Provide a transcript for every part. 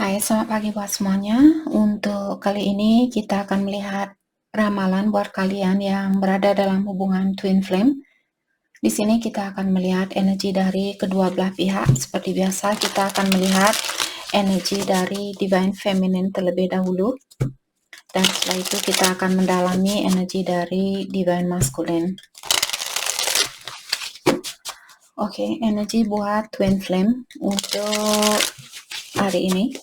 Hai, selamat pagi buat semuanya. Untuk kali ini kita akan melihat ramalan buat kalian yang berada dalam hubungan twin flame. Di sini kita akan melihat energi dari kedua belah pihak. Seperti biasa, kita akan melihat energi dari divine feminine terlebih dahulu. Dan setelah itu kita akan mendalami energi dari divine masculine. Oke, energi buat twin flame untuk hari ini.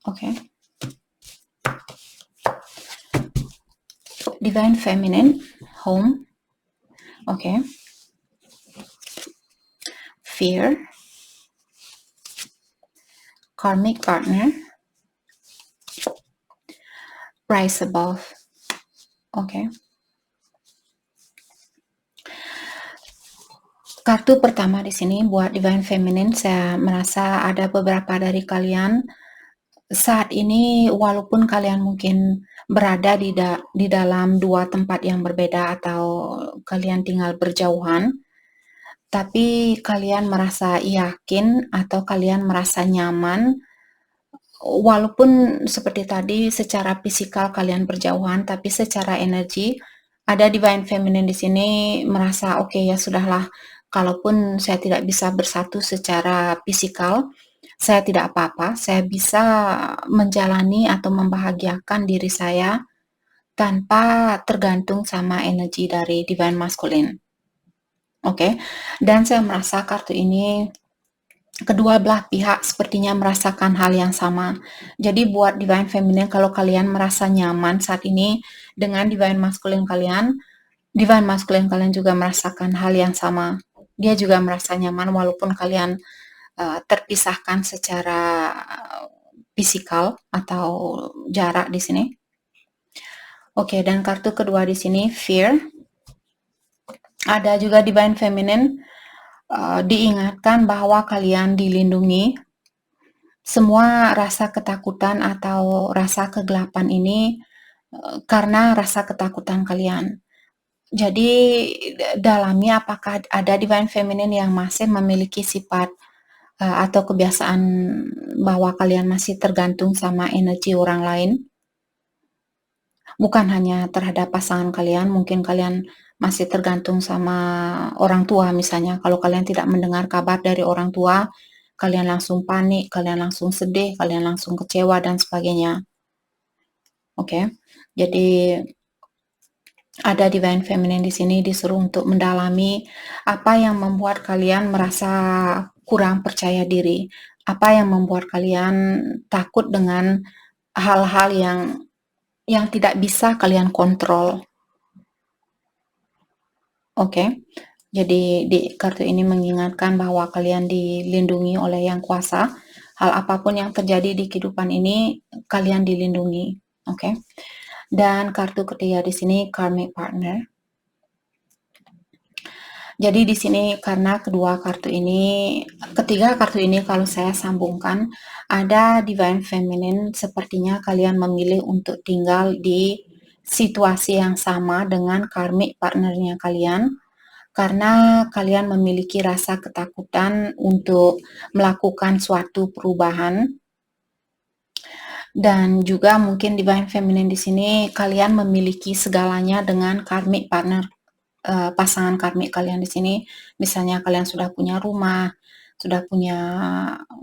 Oke. Divine feminine, home. Okay. Fear, karmic partner, rise above. Okay. Kartu pertama di sini buat divine feminine, saya merasa ada beberapa dari kalian saat ini, walaupun kalian mungkin berada di dalam dua tempat yang berbeda atau kalian tinggal berjauhan, tapi kalian merasa yakin atau kalian merasa nyaman, walaupun seperti tadi secara fisikal kalian berjauhan, tapi secara energi ada divine feminine di sini merasa oke, ya sudahlah, kalaupun saya tidak bisa bersatu secara fisikal, saya tidak apa-apa, saya bisa menjalani atau membahagiakan diri saya tanpa tergantung sama energi dari divine masculine. Oke. Dan saya merasa kartu ini kedua belah pihak sepertinya merasakan hal yang sama. Jadi buat divine feminine, kalau kalian merasa nyaman saat ini dengan divine masculine kalian juga merasakan hal yang sama. Dia juga merasa nyaman walaupun kalian terpisahkan secara fisikal atau jarak di sini. Oke, dan kartu kedua di sini fear. Ada juga divine feminine, diingatkan bahwa kalian dilindungi. Semua rasa ketakutan atau rasa kegelapan ini karena rasa ketakutan kalian. Jadi dalami apakah ada divine feminine yang masih memiliki sifat atau kebiasaan bahwa kalian masih tergantung sama energi orang lain. Bukan hanya terhadap pasangan kalian, mungkin kalian masih tergantung sama orang tua misalnya. Kalau kalian tidak mendengar kabar dari orang tua, kalian langsung panik, kalian langsung sedih, kalian langsung kecewa dan sebagainya. Oke. Jadi ada divine feminine di sini disuruh untuk mendalami apa yang membuat kalian merasa kurang percaya diri, apa yang membuat kalian takut dengan hal-hal yang tidak bisa kalian kontrol. Oke. Jadi di kartu ini mengingatkan bahwa kalian dilindungi oleh Yang Kuasa. Hal apapun yang terjadi di kehidupan ini, kalian dilindungi. Oke. Dan kartu ketiga di sini karmic partner. Jadi di sini karena ketiga kartu ini kalau saya sambungkan, ada divine feminine sepertinya kalian memilih untuk tinggal di situasi yang sama dengan karmic partnernya kalian, karena kalian memiliki rasa ketakutan untuk melakukan suatu perubahan. Dan juga mungkin divine feminine di sini kalian memiliki segalanya dengan karmic partner, pasangan karmik kalian di sini. Misalnya kalian sudah punya rumah, sudah punya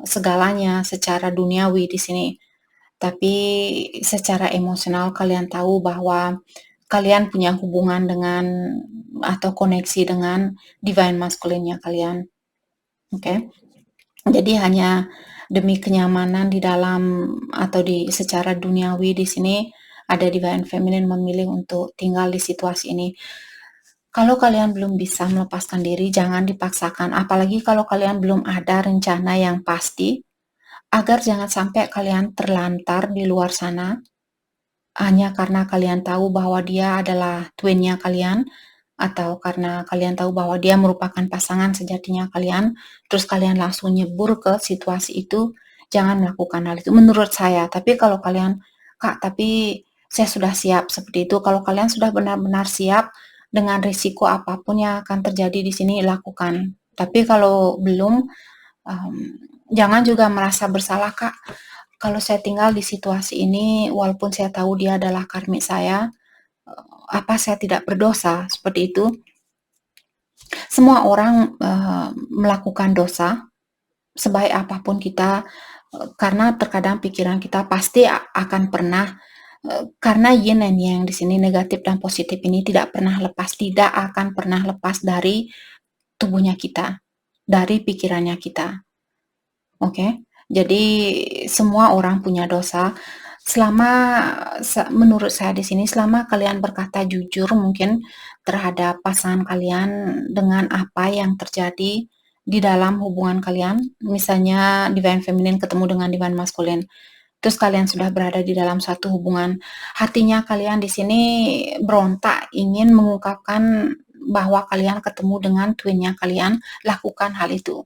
segalanya secara duniawi di sini. Tapi secara emosional kalian tahu bahwa kalian punya hubungan dengan atau koneksi dengan divine masculine-nya kalian. Oke. Jadi hanya demi kenyamanan di dalam atau secara duniawi di sini ada divine feminine memilih untuk tinggal di situasi ini. Kalau kalian belum bisa melepaskan diri, jangan dipaksakan. Apalagi kalau kalian belum ada rencana yang pasti, agar jangan sampai kalian terlantar di luar sana hanya karena kalian tahu bahwa dia adalah twin-nya kalian, atau karena kalian tahu bahwa dia merupakan pasangan sejatinya kalian, terus kalian langsung nyebur ke situasi itu. Jangan melakukan hal itu menurut saya. Tapi kalau kalian, Kak, tapi saya sudah siap seperti itu. Kalau kalian sudah benar-benar siap dengan risiko apapun yang akan terjadi di sini, lakukan. Tapi kalau belum, jangan juga merasa bersalah, Kak. Kalau saya tinggal di situasi ini, walaupun saya tahu dia adalah karmik saya, apa saya tidak berdosa? Seperti itu. Semua orang melakukan dosa, sebaik apapun kita, karena terkadang pikiran kita pasti akan pernah, karena yin and yang di sini negatif dan positif ini tidak pernah lepas, tidak akan pernah lepas dari tubuhnya kita, dari pikirannya kita. Oke, jadi semua orang punya dosa. Selama menurut saya di sini, selama kalian berkata jujur mungkin terhadap pasangan kalian dengan apa yang terjadi di dalam hubungan kalian, misalnya divine feminine ketemu dengan divine masculine, terus kalian sudah berada di dalam satu hubungan, hatinya kalian di sini berontak ingin mengungkapkan bahwa kalian ketemu dengan twin-nya kalian, lakukan hal itu.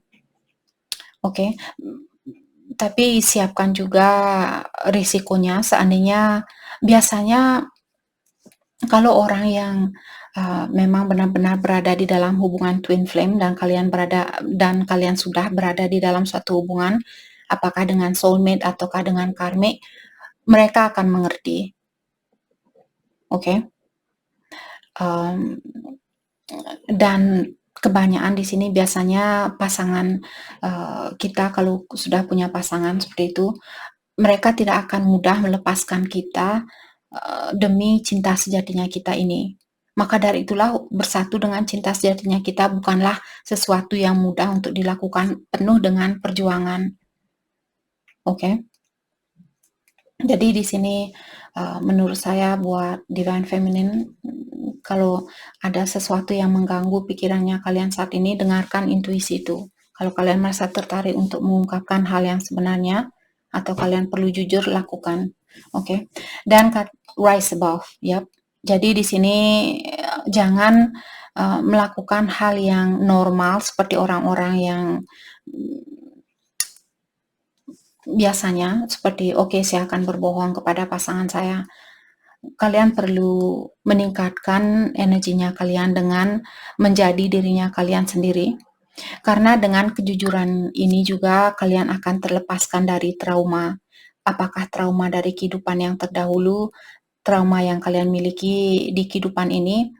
Oke, tapi siapkan juga risikonya seandainya biasanya kalau orang yang, memang benar-benar berada di dalam hubungan twin flame dan kalian sudah berada di dalam suatu hubungan, apakah dengan soulmate ataukah dengan karmic, mereka akan mengerti. Oke? Dan kebanyakan di sini biasanya pasangan, kita kalau sudah punya pasangan seperti itu, mereka tidak akan mudah melepaskan kita, demi cinta sejatinya kita ini. Maka dari itulah bersatu dengan cinta sejatinya kita bukanlah sesuatu yang mudah untuk dilakukan, penuh dengan perjuangan. Oke? Jadi di sini, menurut saya buat divine feminine, kalau ada sesuatu yang mengganggu pikirannya kalian saat ini, dengarkan intuisi itu. Kalau kalian merasa tertarik untuk mengungkapkan hal yang sebenarnya, atau kalian perlu jujur, lakukan. Oke? Dan rise above, yap. Jadi di sini jangan melakukan hal yang normal seperti orang-orang yang biasanya seperti, oke, saya akan berbohong kepada pasangan saya. Kalian perlu meningkatkan energinya kalian dengan menjadi dirinya kalian sendiri. Karena dengan kejujuran ini juga kalian akan terlepaskan dari trauma. Apakah trauma dari kehidupan yang terdahulu, trauma yang kalian miliki di kehidupan ini.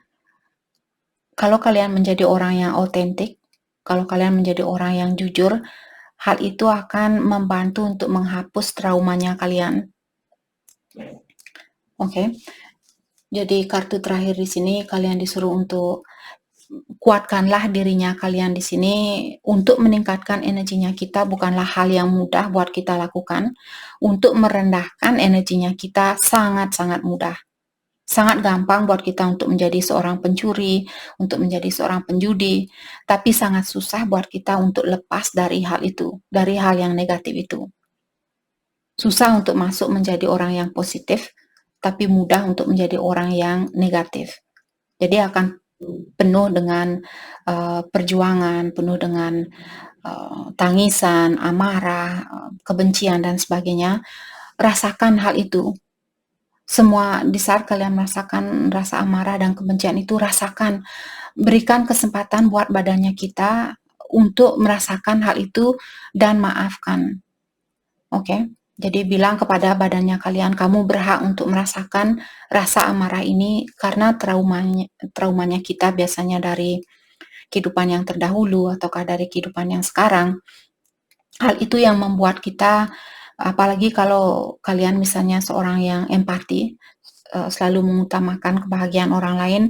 Kalau kalian menjadi orang yang otentik, kalau kalian menjadi orang yang jujur, hal itu akan membantu untuk menghapus traumanya kalian. Oke. Jadi kartu terakhir di sini kalian disuruh untuk kuatkanlah dirinya kalian di sini. Untuk meningkatkan energinya kita bukanlah hal yang mudah buat kita lakukan. Untuk merendahkan energinya kita sangat-sangat mudah. Sangat gampang buat kita untuk menjadi seorang pencuri, untuk menjadi seorang penjudi, tapi sangat susah buat kita untuk lepas dari hal itu, dari hal yang negatif itu. Susah untuk masuk menjadi orang yang positif, tapi mudah untuk menjadi orang yang negatif. Jadi akan penuh dengan perjuangan, penuh dengan tangisan, amarah, kebencian dan sebagainya. Rasakan hal itu. Semua di saat kalian merasakan rasa amarah dan kebencian itu, rasakan. Berikan kesempatan buat badannya kita untuk merasakan hal itu dan maafkan. Oke? Jadi bilang kepada badannya kalian, kamu berhak untuk merasakan rasa amarah ini karena traumanya kita biasanya dari kehidupan yang terdahulu ataukah dari kehidupan yang sekarang. Hal itu yang membuat kita, apalagi kalau kalian misalnya seorang yang empati, selalu mengutamakan kebahagiaan orang lain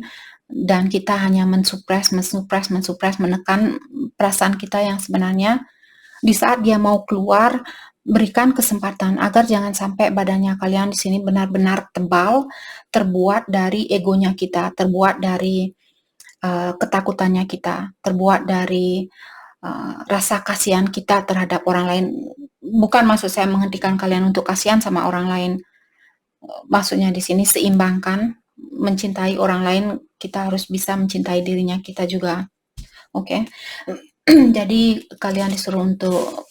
dan kita hanya mensupres, menekan perasaan kita yang sebenarnya, di saat dia mau keluar, berikan kesempatan agar jangan sampai badannya kalian di sini benar-benar tebal, terbuat dari egonya kita, terbuat dari ketakutannya kita, terbuat dari rasa kasihan kita terhadap orang lain. Bukan maksud saya menghentikan kalian untuk kasihan sama orang lain. Maksudnya di sini seimbangkan, mencintai orang lain, kita harus bisa mencintai dirinya kita juga. Oke. Jadi kalian disuruh untuk,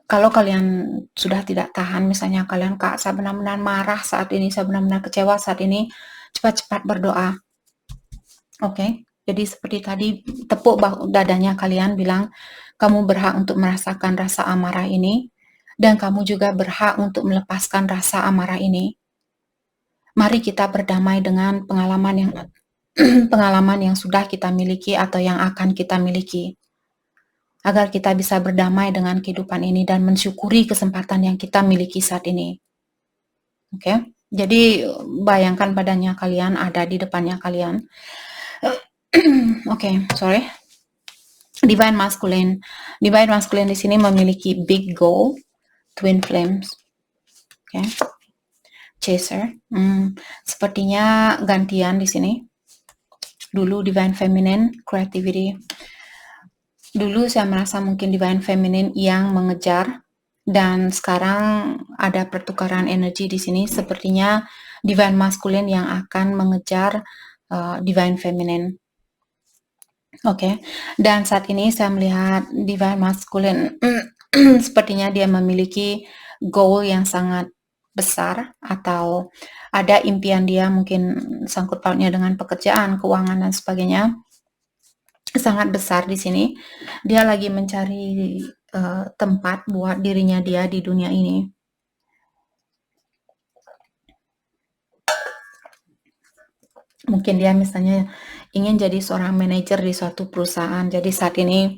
kalau kalian sudah tidak tahan, misalnya kalian, Kak, saya benar-benar marah saat ini, saya benar-benar kecewa saat ini, cepat-cepat berdoa. Oke. Jadi seperti tadi, tepuk dadanya kalian bilang, kamu berhak untuk merasakan rasa amarah ini, dan kamu juga berhak untuk melepaskan rasa amarah ini. Mari kita berdamai dengan pengalaman yang pengalaman yang sudah kita miliki atau yang akan kita miliki. Agar kita bisa berdamai dengan kehidupan ini dan mensyukuri kesempatan yang kita miliki saat ini. Oke? Jadi bayangkan badannya kalian ada di depannya kalian. Oke, sorry. Divine Masculine. Divine Masculine di sini memiliki big goal, twin flames. Oke. Chaser. Sepertinya gantian di sini. Dulu Divine Feminine, creativity. Dulu saya merasa mungkin Divine Feminine yang mengejar, dan sekarang ada pertukaran energi di sini. Sepertinya Divine Masculine yang akan mengejar Divine Feminine. Oke, dan saat ini saya melihat Divine Masculine sepertinya dia memiliki goal yang sangat besar, atau ada impian dia mungkin sangkut pautnya dengan pekerjaan, keuangan, dan sebagainya, sangat besar di sini. Dia lagi mencari tempat buat dirinya dia di dunia ini. Mungkin dia misalnya ingin jadi seorang manajer di suatu perusahaan. Jadi saat ini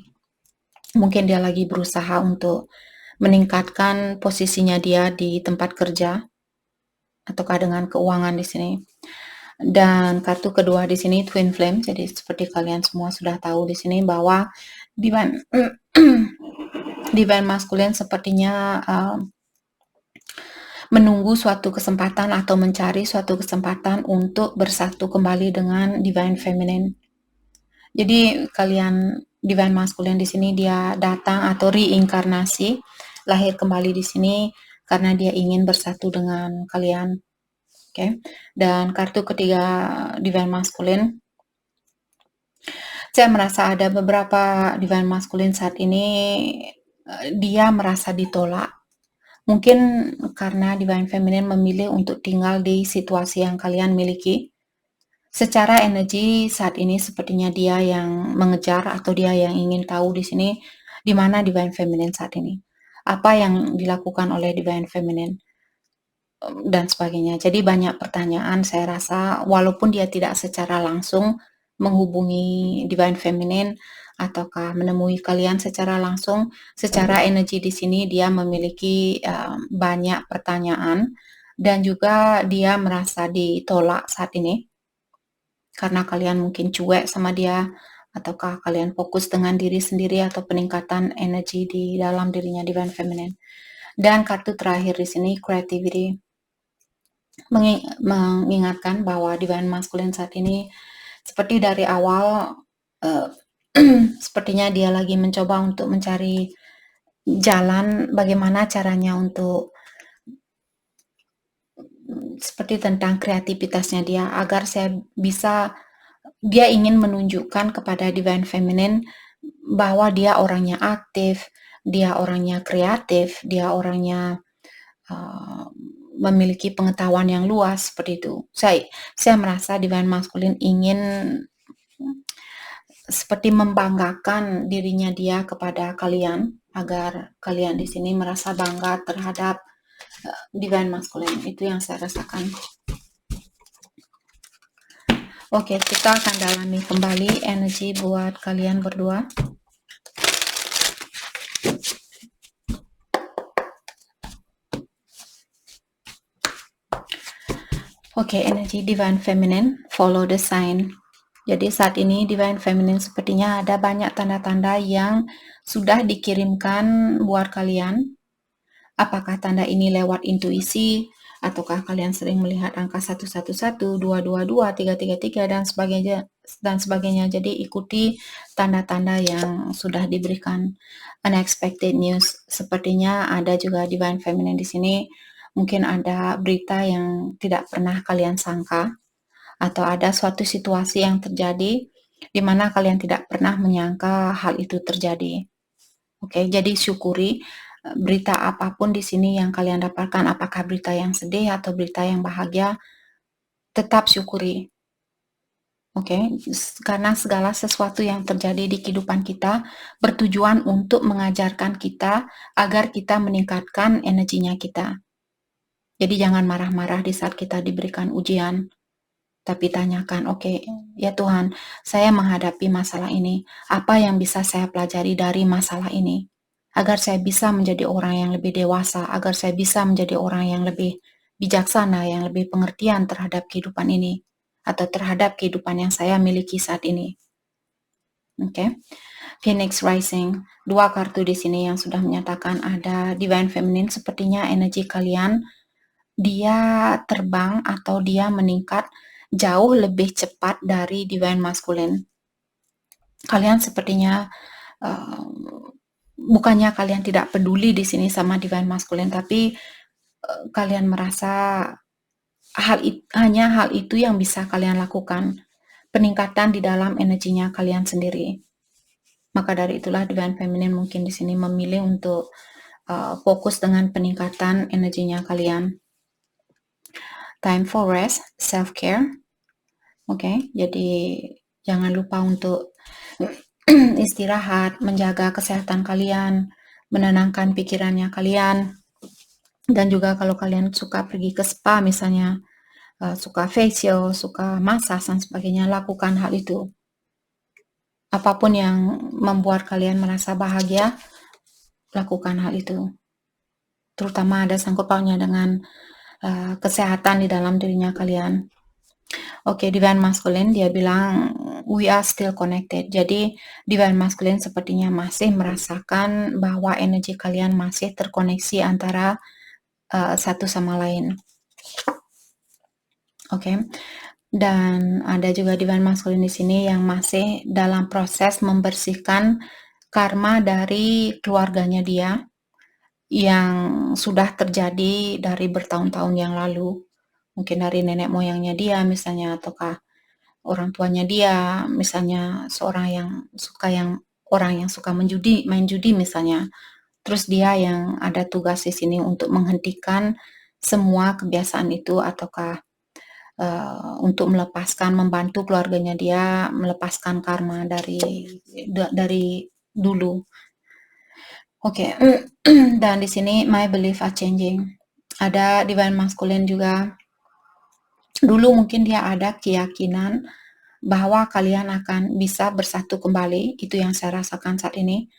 mungkin dia lagi berusaha untuk meningkatkan posisinya dia di tempat kerja, ataukah dengan keuangan di sini. Dan kartu kedua di sini Twin Flame. Jadi seperti kalian semua sudah tahu di sini bahwa Divine Divine Masculine sepertinya menunggu suatu kesempatan atau mencari suatu kesempatan untuk bersatu kembali dengan Divine Feminine. Jadi kalian Divine Masculine di sini dia datang atau reinkarnasi, lahir kembali di sini karena dia ingin bersatu dengan kalian. Oke. Dan kartu ketiga Divine Masculine, saya merasa ada beberapa Divine Masculine saat ini dia merasa ditolak. Mungkin karena Divine Feminine memilih untuk tinggal di situasi yang kalian miliki. Secara energi saat ini sepertinya dia yang mengejar atau dia yang ingin tahu di sini di mana Divine Feminine saat ini. Apa yang dilakukan oleh Divine Feminine dan sebagainya. Jadi banyak pertanyaan, saya rasa walaupun dia tidak secara langsung menghubungi Divine Feminine ataukah menemui kalian secara langsung, secara energi di sini dia memiliki banyak pertanyaan, dan juga dia merasa ditolak saat ini karena kalian mungkin cuek sama dia, ataukah kalian fokus dengan diri sendiri atau peningkatan energi di dalam dirinya Divine Feminine. Dan kartu terakhir di sini creativity, mengingatkan bahwa Divine Masculine saat ini seperti dari awal sepertinya dia lagi mencoba untuk mencari jalan bagaimana caranya untuk seperti tentang kreativitasnya dia, agar dia ingin menunjukkan kepada Divine Feminine bahwa dia orangnya aktif, dia orangnya kreatif, dia orangnya memiliki pengetahuan yang luas seperti itu. Saya merasa Divine Masculine ingin seperti membanggakan dirinya dia kepada kalian, agar kalian di sini merasa bangga terhadap Divine Masculine. Itu yang saya rasakan. Oke, kita akan dalami kembali energi buat kalian berdua. Oke, energi Divine Feminine, follow the sign. Jadi saat ini Divine Feminine sepertinya ada banyak tanda-tanda yang sudah dikirimkan buat kalian. Apakah tanda ini lewat intuisi, ataukah kalian sering melihat angka 111, 222, 333, dan sebagainya. Jadi ikuti tanda-tanda yang sudah diberikan. Unexpected news, sepertinya ada juga Divine Feminine di sini. Mungkin ada berita yang tidak pernah kalian sangka, atau ada suatu situasi yang terjadi di mana kalian tidak pernah menyangka hal itu terjadi. Oke, jadi syukuri berita apapun di sini yang kalian dapatkan, apakah berita yang sedih atau berita yang bahagia, tetap syukuri. Oke, karena segala sesuatu yang terjadi di kehidupan kita bertujuan untuk mengajarkan kita agar kita meningkatkan energinya kita. Jadi jangan marah-marah di saat kita diberikan ujian, tapi tanyakan, oke, ya Tuhan, saya menghadapi masalah ini. Apa yang bisa saya pelajari dari masalah ini? Agar saya bisa menjadi orang yang lebih dewasa, agar saya bisa menjadi orang yang lebih bijaksana, yang lebih pengertian terhadap kehidupan ini, atau terhadap kehidupan yang saya miliki saat ini. Oke. Phoenix Rising, 2 kartu di sini yang sudah menyatakan ada Divine Feminine, sepertinya energi kalian dia terbang atau dia meningkat jauh lebih cepat dari Divine Masculine. Kalian sepertinya bukannya kalian tidak peduli di sini sama Divine Masculine, tapi kalian merasa hanya hal itu yang bisa kalian lakukan, peningkatan di dalam energinya kalian sendiri. Maka dari itulah Divine Feminine mungkin di sini memilih untuk fokus dengan peningkatan energinya kalian. Time for rest, self-care. Oke, jadi jangan lupa untuk istirahat, menjaga kesehatan kalian, menenangkan pikirannya kalian. Dan juga kalau kalian suka pergi ke spa misalnya, suka facial, suka massage dan sebagainya, lakukan hal itu. Apapun yang membuat kalian merasa bahagia, lakukan hal itu. Terutama ada sangkut pautnya dengan kesehatan di dalam dirinya kalian. Oke, Divine Masculine dia bilang we are still connected. Jadi Divine Masculine sepertinya masih merasakan bahwa energi kalian masih terkoneksi antara satu sama lain. Oke. Dan ada juga Divine Masculine di sini yang masih dalam proses membersihkan karma dari keluarganya dia yang sudah terjadi dari bertahun-tahun yang lalu. Mungkin dari nenek moyangnya dia misalnya, ataukah orang tuanya dia, misalnya seorang yang orang yang suka main judi misalnya. Terus dia yang ada tugas di sini untuk menghentikan semua kebiasaan itu, ataukah untuk membantu keluarganya dia melepaskan karma dari dulu. Oke. Dan di sini my belief are changing. Ada Divine Masculine juga. Dulu mungkin dia ada keyakinan bahwa kalian akan bisa bersatu kembali, itu yang saya rasakan saat ini.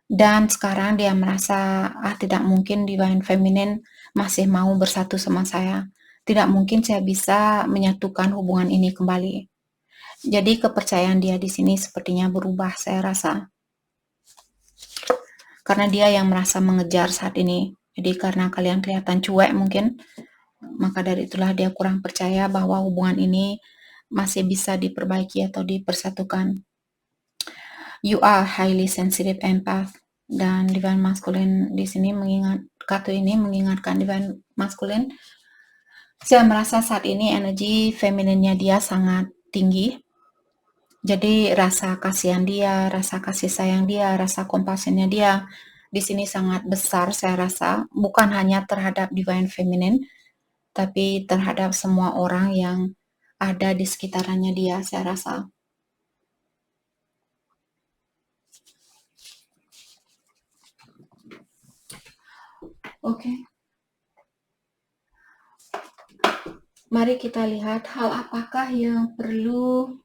Dan sekarang dia merasa, tidak mungkin Divine Feminine masih mau bersatu sama saya. Tidak mungkin saya bisa menyatukan hubungan ini kembali. Jadi kepercayaan dia di sini sepertinya berubah, saya rasa. Karena dia yang merasa mengejar saat ini. Jadi karena kalian kelihatan cuek mungkin, maka dari itulah dia kurang percaya bahwa hubungan ini masih bisa diperbaiki atau dipersatukan. You are highly sensitive empath. Dan Divine Masculine di sini kartu ini mengingatkan Divine Masculine. Saya merasa saat ini energi femininnya dia sangat tinggi. Jadi rasa kasihan dia, rasa kasih sayang dia, rasa kompasinya dia di sini sangat besar, saya rasa, bukan hanya terhadap Divine Feminine, tapi terhadap semua orang yang ada di sekitarannya dia, saya rasa. Oke. Mari kita lihat hal apakah yang perlu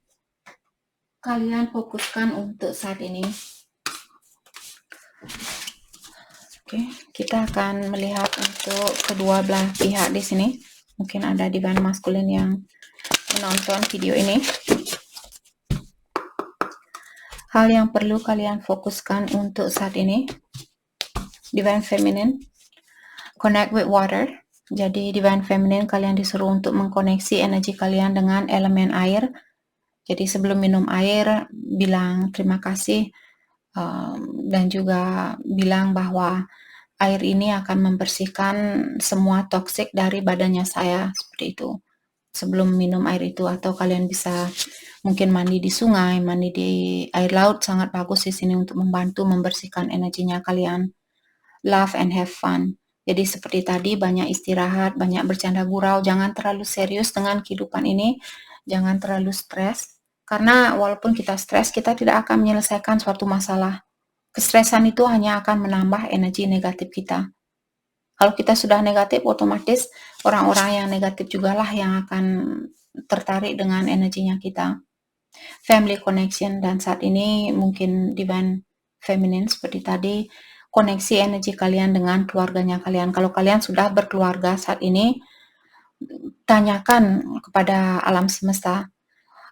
kalian fokuskan untuk saat ini. Oke, kita akan melihat untuk kedua belah pihak di sini. Mungkin ada Divine Masculine yang menonton video ini. Hal yang perlu kalian fokuskan untuk saat ini, Divine Feminine, connect with water. Jadi Divine Feminine kalian disuruh untuk mengkoneksi energi kalian dengan elemen air. Jadi sebelum minum air, bilang terima kasih dan juga bilang bahwa air ini akan membersihkan semua toksik dari badannya saya, seperti itu. Sebelum minum air itu, atau kalian bisa mungkin mandi di sungai, mandi di air laut, sangat bagus di sini untuk membantu membersihkan energinya kalian. Love and have fun. Jadi seperti tadi, banyak istirahat, banyak bercanda gurau, jangan terlalu serius dengan kehidupan ini, jangan terlalu stres. Karena walaupun kita stres, kita tidak akan menyelesaikan suatu masalah. Kestresan itu hanya akan menambah energi negatif kita. Kalau kita sudah negatif, otomatis orang-orang yang negatif jugalah yang akan tertarik dengan energinya kita. Family connection, dan saat ini mungkin divine feminine seperti tadi, koneksi energi kalian dengan keluarganya kalian. Kalau kalian sudah berkeluarga saat ini, tanyakan kepada alam semesta,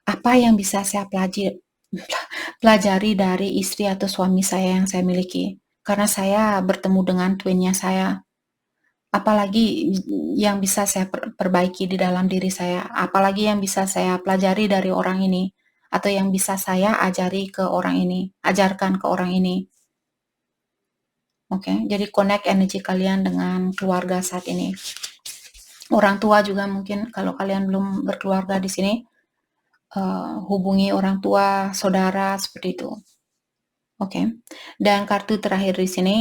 apa yang bisa saya pelajari dari istri atau suami saya yang saya miliki. Karena saya bertemu dengan twinnya saya. Apalagi yang bisa saya perbaiki di dalam diri saya, apalagi yang bisa saya pelajari dari orang ini, atau yang bisa saya ajari ke orang ini, ajarkan ke orang ini. Oke, jadi connect energi kalian dengan keluarga saat ini. Orang tua juga mungkin kalau kalian belum berkeluarga di sini, hubungi orang tua, saudara, seperti itu. Oke. Dan kartu terakhir di sini,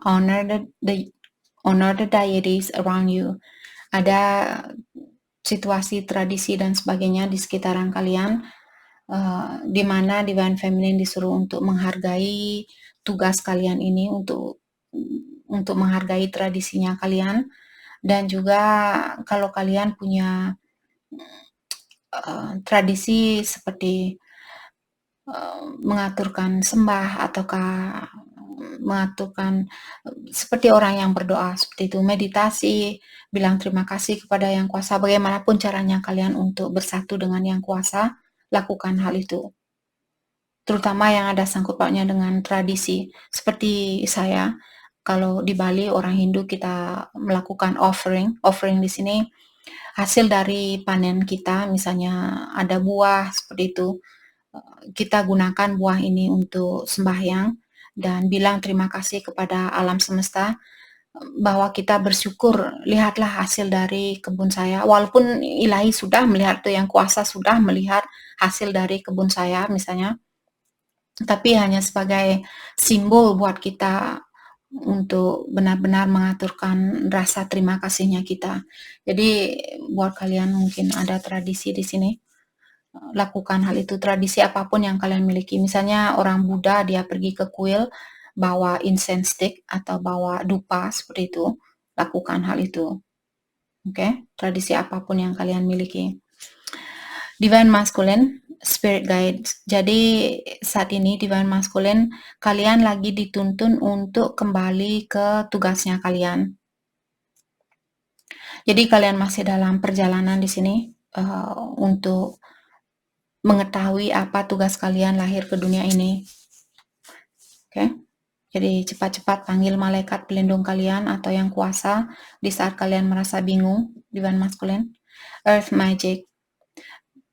honor the deities around you. Ada situasi, tradisi, dan sebagainya di sekitaran kalian, di mana divine feminine disuruh untuk menghargai tugas kalian ini, untuk menghargai tradisinya kalian, dan juga kalau kalian punya tradisi seperti mengaturkan sembah ataukah mengaturkan seperti orang yang berdoa seperti itu, meditasi, bilang terima kasih kepada yang kuasa, bagaimanapun caranya kalian untuk bersatu dengan yang kuasa, lakukan hal itu. Terutama yang ada sangkut pautnya dengan tradisi. Seperti saya, kalau di Bali orang Hindu kita melakukan offering di sini hasil dari panen kita, misalnya ada buah seperti itu, kita gunakan buah ini untuk sembahyang dan bilang terima kasih kepada alam semesta bahwa kita bersyukur, lihatlah hasil dari kebun saya. Walaupun ilahi sudah melihat itu, yang kuasa sudah melihat hasil dari kebun saya misalnya, tapi hanya sebagai simbol buat kita untuk benar-benar mengaturkan rasa terima kasihnya kita. Jadi buat kalian mungkin ada tradisi di sini, lakukan hal itu, tradisi apapun yang kalian miliki. Misalnya orang Buddha dia pergi ke kuil bawa incense stick atau bawa dupa seperti itu, lakukan hal itu. Oke, tradisi apapun yang kalian miliki. Divine Masculine, Spirit Guide. Jadi saat ini Divine Masculine, kalian lagi dituntun untuk kembali ke tugasnya kalian. Jadi kalian masih dalam perjalanan di sini untuk mengetahui apa tugas kalian lahir ke dunia ini. Oke. Jadi cepat-cepat panggil malaikat pelindung kalian atau yang kuasa di saat kalian merasa bingung, Divine Masculine. Earth Magic.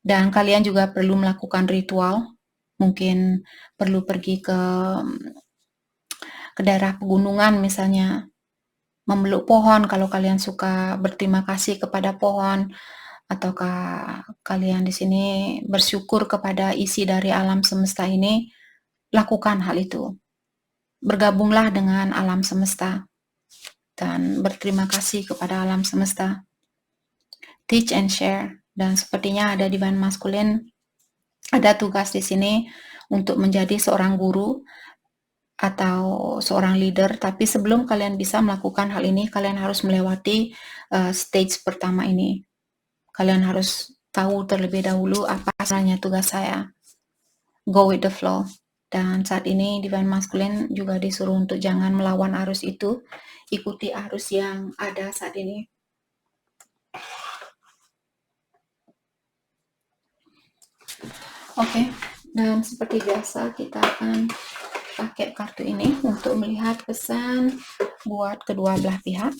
Dan kalian juga perlu melakukan ritual, mungkin perlu pergi ke daerah pegunungan misalnya, memeluk pohon kalau kalian suka berterima kasih kepada pohon, ataukah kalian di sini bersyukur kepada isi dari alam semesta ini, lakukan hal itu. Bergabunglah dengan alam semesta dan berterima kasih kepada alam semesta. Teach and share. Dan sepertinya ada Divine Masculine, ada tugas di sini untuk menjadi seorang guru atau seorang leader, tapi sebelum kalian bisa melakukan hal ini, kalian harus melewati stage pertama ini. Kalian harus tahu terlebih dahulu apa sebenarnya tugas saya. Go with the flow. Dan saat ini Divine Masculine juga disuruh untuk jangan melawan arus itu, ikuti arus yang ada saat ini. Oke, dan seperti biasa kita akan pakai kartu ini untuk melihat pesan buat kedua belah pihak.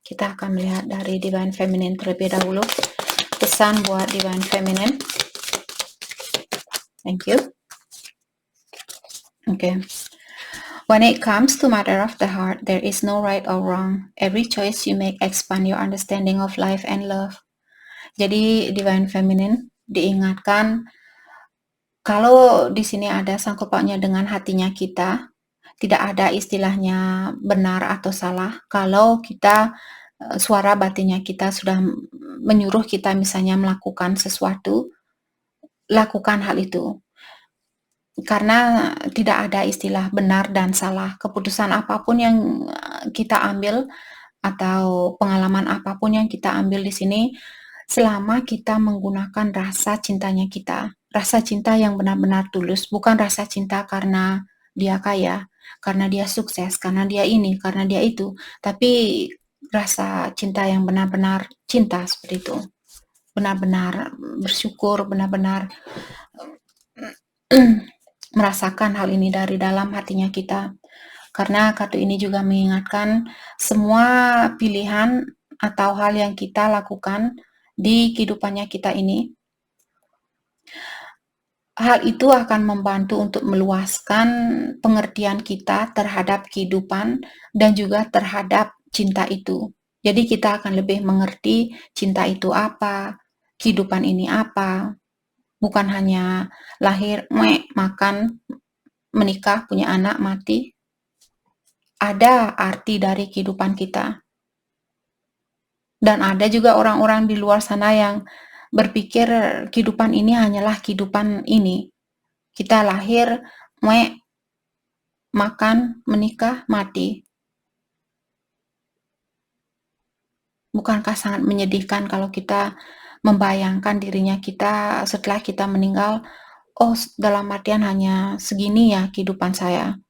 Kita akan melihat dari Divine Feminine terlebih dahulu. Pesan buat Divine Feminine. Thank you. Okay. When it comes to matter of the heart, there is no right or wrong. Every choice you make expand your understanding of life and love. Jadi Divine Feminine diingatkan kalau di sini ada sangkut pautnya dengan hatinya kita, tidak ada istilahnya benar atau salah. Kalau kita suara batinnya kita sudah menyuruh kita misalnya melakukan sesuatu, lakukan hal itu. Karena tidak ada istilah benar dan salah. Keputusan apapun yang kita ambil atau pengalaman apapun yang kita ambil di sini, selama kita menggunakan rasa cintanya kita, rasa cinta yang benar-benar tulus, bukan rasa cinta karena dia kaya, karena dia sukses, karena dia ini, karena dia itu, tapi rasa cinta yang benar-benar cinta seperti itu, benar-benar bersyukur, benar-benar merasakan hal ini dari dalam hatinya kita. Karena kartu ini juga mengingatkan semua pilihan atau hal yang kita lakukan di kehidupannya kita ini, hal itu akan membantu untuk meluaskan pengertian kita terhadap kehidupan dan juga terhadap cinta itu. Jadi kita akan lebih mengerti cinta itu apa, kehidupan ini apa, bukan hanya lahir, makan, menikah, punya anak, mati. Ada arti dari kehidupan kita. Dan ada juga orang-orang di luar sana yang berpikir kehidupan ini hanyalah kehidupan ini. Kita lahir, makan, menikah, mati. Bukankah sangat menyedihkan kalau kita membayangkan dirinya kita setelah kita meninggal, oh dalam artian hanya segini ya kehidupan saya.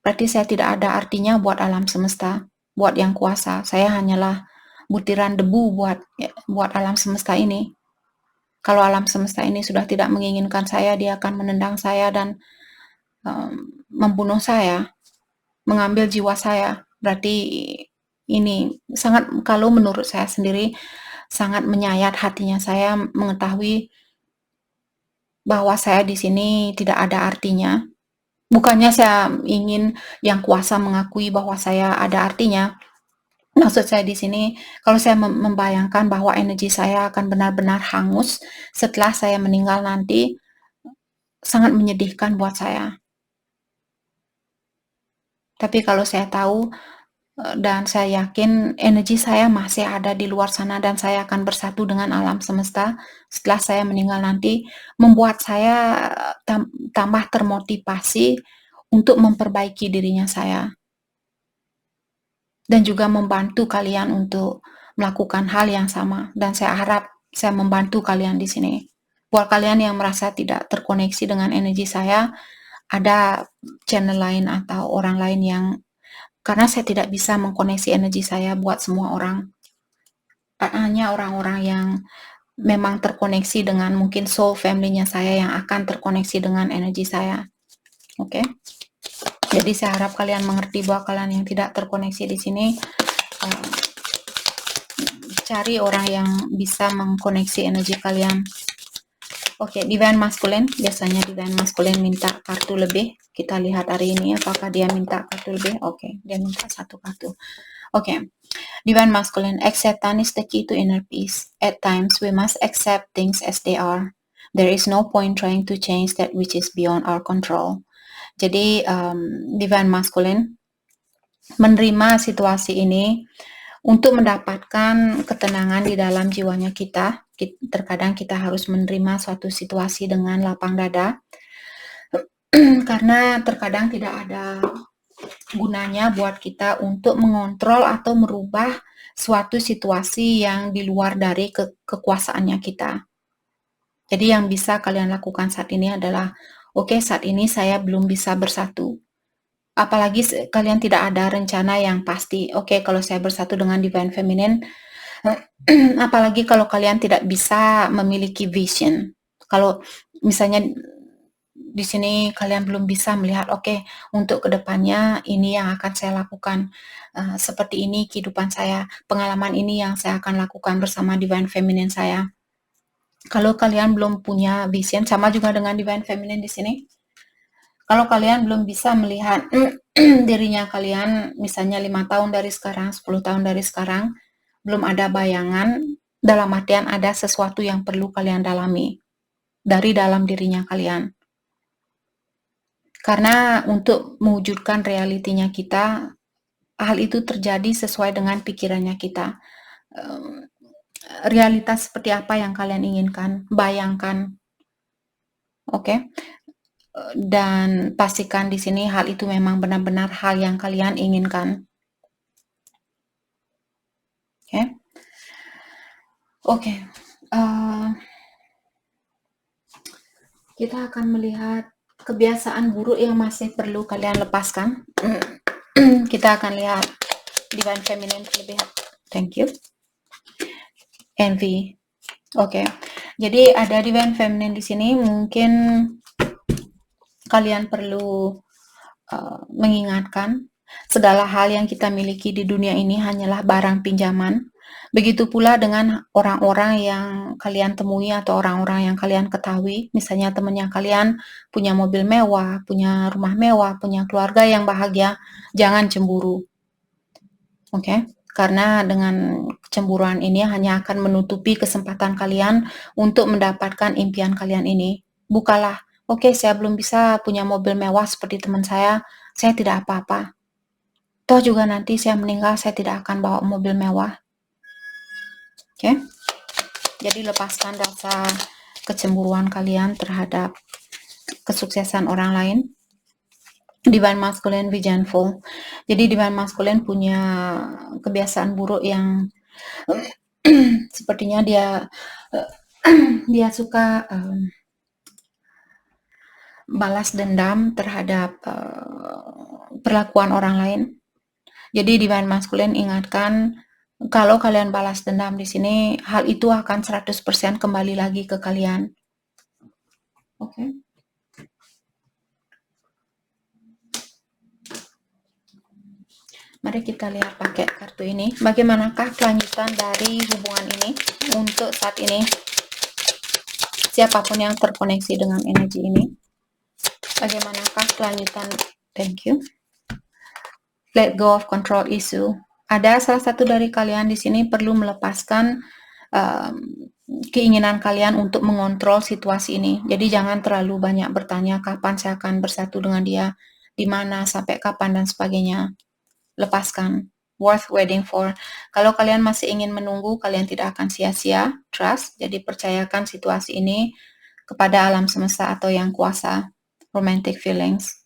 Berarti saya tidak ada artinya buat alam semesta, buat yang kuasa. Saya hanyalah butiran debu buat alam semesta ini. Kalau alam semesta ini sudah tidak menginginkan saya, dia akan menendang saya dan membunuh saya, mengambil jiwa saya. Berarti ini sangat, kalau menurut saya sendiri, sangat menyayat hatinya saya mengetahui bahwa saya di sini tidak ada artinya. Bukannya saya ingin yang kuasa mengakui bahwa saya ada artinya. Maksud saya di sini, kalau saya membayangkan bahwa energi saya akan benar-benar hangus setelah saya meninggal nanti, sangat menyedihkan buat saya. Tapi kalau saya tahu dan saya yakin energi saya masih ada di luar sana dan saya akan bersatu dengan alam semesta setelah saya meninggal nanti, membuat saya tambah termotivasi untuk memperbaiki dirinya saya. Dan juga membantu kalian untuk melakukan hal yang sama. Dan saya harap saya membantu kalian di sini. Buat kalian yang merasa tidak terkoneksi dengan energi saya, ada channel lain atau orang lain yang, karena saya tidak bisa mengkoneksi energi saya buat semua orang. Hanya orang-orang yang memang terkoneksi dengan mungkin soul family-nya saya yang akan terkoneksi dengan energi saya. Oke? Jadi saya harap kalian mengerti bahwa kalian yang tidak terkoneksi di sini, cari orang yang bisa mengkoneksi energi kalian. Oke, Divine Masculine, biasanya Divine Masculine minta kartu lebih. Kita lihat hari ini apakah dia minta kartu lebih. Oke, dia minta satu kartu. Oke, Divine Masculine, acceptance is the key to inner peace. At times, we must accept things as they are. There is no point trying to change that which is beyond our control. Jadi, Divine Masculine, menerima situasi ini untuk mendapatkan ketenangan di dalam jiwanya kita. Terkadang kita harus menerima suatu situasi dengan lapang dada, karena terkadang tidak ada gunanya buat kita untuk mengontrol atau merubah suatu situasi yang di luar dari kekuasaannya kita. Jadi yang bisa kalian lakukan saat ini adalah, oke, saat ini saya belum bisa bersatu. Apalagi kalian tidak ada rencana yang pasti. Oke, kalau saya bersatu dengan Divine Feminine, apalagi kalau kalian tidak bisa memiliki vision. Kalau misalnya di sini kalian belum bisa melihat, oke, untuk kedepannya ini yang akan saya lakukan, seperti ini kehidupan saya, pengalaman ini yang saya akan lakukan bersama Divine Feminine saya. Kalau kalian belum punya vision, sama juga dengan Divine Feminine di sini. Kalau kalian belum bisa melihat dirinya kalian, misalnya 5 tahun dari sekarang, 10 tahun dari sekarang, belum ada bayangan, dalam artian ada sesuatu yang perlu kalian dalami dari dalam dirinya kalian. Karena untuk mewujudkan realitinya kita, hal itu terjadi sesuai dengan pikirannya kita. realitas seperti apa yang kalian inginkan, bayangkan, oke? Dan pastikan di sini hal itu memang benar-benar hal yang kalian inginkan. Oke? Oke. Kita akan melihat kebiasaan buruk yang masih perlu kalian lepaskan. Kita akan lihat Divine Feminine terlebih. Thank you. Envy. Oke. Jadi ada Divine Feminine di sini, mungkin kalian perlu mengingatkan segala hal yang kita miliki di dunia ini hanyalah barang pinjaman. Begitu pula dengan orang-orang yang kalian temui atau orang-orang yang kalian ketahui, misalnya temannya kalian punya mobil mewah, punya rumah mewah, punya keluarga yang bahagia, jangan cemburu. Oke? Karena dengan kecemburuan ini hanya akan menutupi kesempatan kalian untuk mendapatkan impian kalian ini. Bukalah, oke, saya belum bisa punya mobil mewah seperti teman saya tidak apa-apa. Toh juga nanti saya meninggal, saya tidak akan bawa mobil mewah. Oke? Jadi lepaskan rasa kecemburuan kalian terhadap kesuksesan orang lain. Divine Masculine Vigilful. Jadi Divine Masculine punya kebiasaan buruk yang sepertinya dia suka balas dendam terhadap perlakuan orang lain. Jadi Divine Masculine ingatkan, kalau kalian balas dendam di sini, hal itu akan 100% kembali lagi ke kalian. Oke. Mari kita lihat pakai kartu ini. Bagaimanakah kelanjutan dari hubungan ini untuk saat ini? Siapapun yang terkoneksi dengan energi ini. Bagaimanakah kelanjutan? Thank you. Let go of control issue. Ada salah satu dari kalian di sini perlu melepaskan keinginan kalian untuk mengontrol situasi ini. Jadi jangan terlalu banyak bertanya kapan saya akan bersatu dengan dia, di mana, sampai kapan, dan sebagainya. Lepaskan. Worth waiting for. Kalau kalian masih ingin menunggu, kalian tidak akan sia-sia. Trust. Jadi percayakan situasi ini kepada alam semesta atau yang kuasa. Romantic feelings.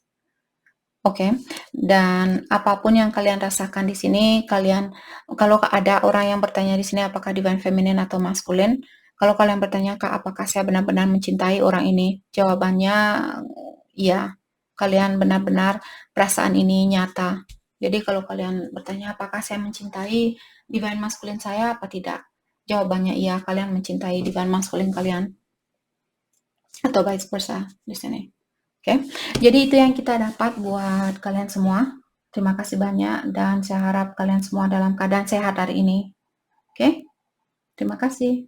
Oke. Dan apapun yang kalian rasakan di sini, kalian, kalau ada orang yang bertanya di sini apakah divine feminine atau masculine, kalau kalian bertanya apakah saya benar-benar mencintai orang ini, jawabannya iya. Kalian benar-benar perasaan ini nyata. Jadi kalau kalian bertanya apakah saya mencintai divine masculine saya apa tidak, jawabannya iya, kalian mencintai divine masculine kalian. Atau vice versa di sini. Oke, jadi itu yang kita dapat buat kalian semua. Terima kasih banyak dan saya harap kalian semua dalam keadaan sehat hari ini. Oke, terima kasih.